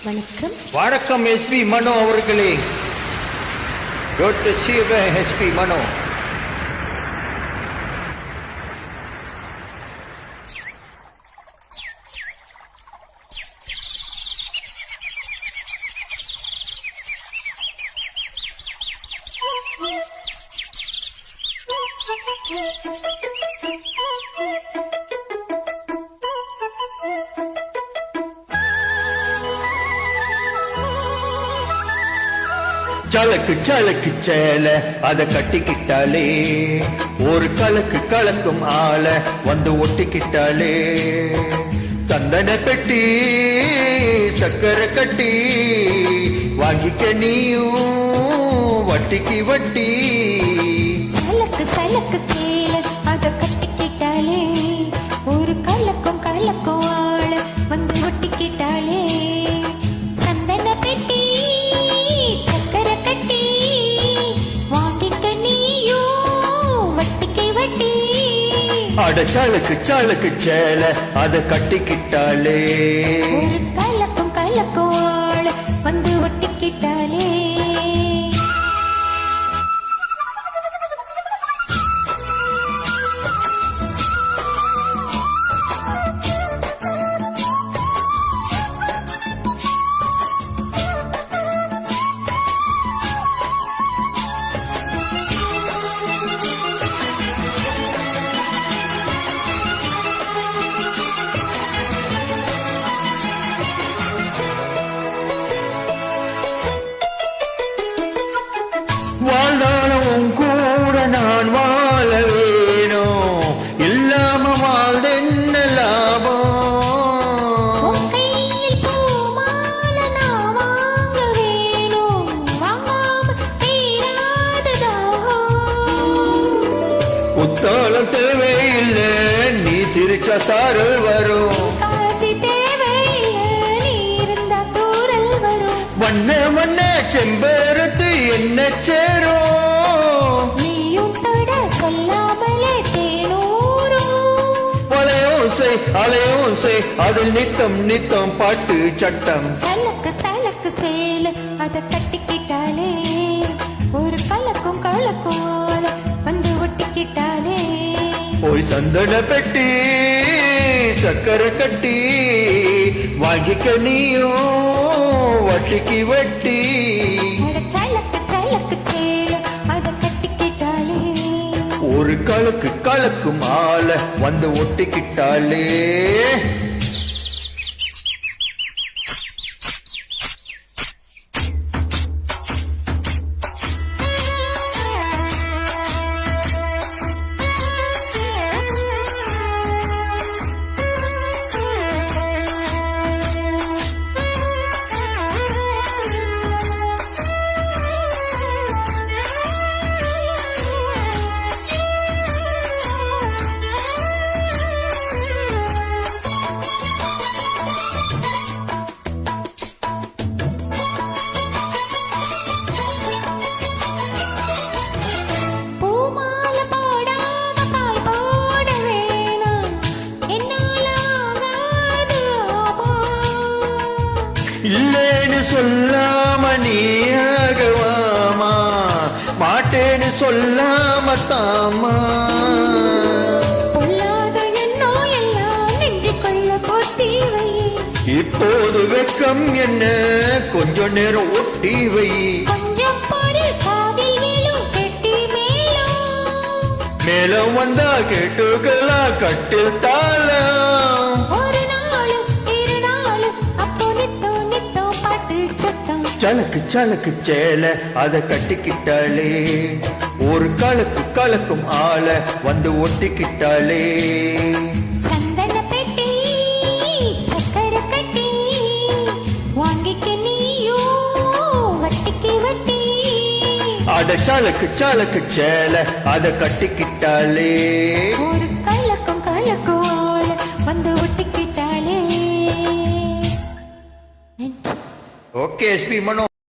வணக்கம். வணக்கம் எஸ்பி மனோ அவர்களே. Good to see you, SP Mano. சலக்கு சலக்கு சேல அத கட்டிக்கிட்டாலே, ஒரு கலக்கு கலக்கும் ஆள வந்து ஒட்டிக்கிட்டாலே, சந்தன பெட்டி சக்கரை கட்டி வாங்கிக்க நீயும் வட்டிக்கு வட்டி. சலக்கு சலக்கு சேல அத கட்டிக்கிட்டாலே, ஒரு கலக்கும் கலக்கும் ஆள வந்து ஒட்டிக்கிட்டாலே, சந்தன பெட்டி சக்கரை கட்டி வாங்கிக்க நீயும் வட்டிக்கு வட்டி. அட சலக்கு சலக்கு சேல அத கட்டிக்கிட்டாலே, ஒரு கலக்கும் கலக்கும் ஆள வந்து ஒட்டிக்கிட்டாலே. வாழ்ந்தாலும் கூட நான் வாழ வேணும், இல்லாம வாழ்ந்தென்ன லாபம். கையில் பூமால நான் வாங்க வேணும், வாங்காம தீராத தாகம். புத்தாளம் தேவையில்லை, நீ சிரிச்ச சாரல் வரும். காசி தேவையில்லை, நீ இருந்தா தூரல் வரும். வண்ண வண்ண செம்பருத்து என்ன சேரும், நீயும் தொட சொல்லாமலே தேனூரும். வளையோசை அலையோசை அதில் நித்தம் நித்தம் பாட்டு சட்டம். சலக்கு சலக்கு சேல அத கட்டிக்கிட்டாலே, ஒரு கலக்கும் கலக்கும் ஆள வந்து ஒட்டிக்கிட்டாலே. போய் சந்தன பெட்டி சக்கரை கட்டி வாங்கிக்க நீயும் வட்டிக்கு வட்டி. அட சலக்கு சலக்கு சேல அத கட்டிக்கிட்டாலே, ஒரு கலக்கு கலக்கும் ஆள வந்து ஒட்டிக்கிட்டாலே. பூமால போடாம காய் போட வேணாம், என்னால ஆகாது ஆபம். இல்லேன்னு சொல்லாம நீயாகவாமா, மாட்டேன்னு சொல்லாம தாமா. பொல்லாத எண்ணம் எல்லாம் நெஞ்சுக்குள்ள பொத்தி வை. இப்போது வெக்கம் என்ன, கொஞ்ச நேரம் ஒட்டி வை. கொஞ்சம் பொறு காதில் விழும் கெட்டி மேளம். மேலும் வந்தா கேட்டுக்கலாம் கட்டில் தாளம். ஒரு நாளும் இரு நாளும் அப்போ நித்தோ நித்தோ பாட்டு சத்தம். சலக்கு சலக்கு சேல அத கட்டிக்கிட்டாலே, ஒரு கலக்கு கலக்கும் ஆள வந்து ஒட்டிக்கிட்டாலே. சந்தன பெட்டி சக்கரை கட்டி வாங்கிக்க நீயும் வட்டிக்கு வட்டி. அட சலக்கு சலக்கு சேல அத கட்டிக்கிட்டாலே, ஒரு கலக்கும் கலக்கும் ஆள வந்து ஒட்டிக்கிட்டாலே. ஓகே எஸ்பி மனோ.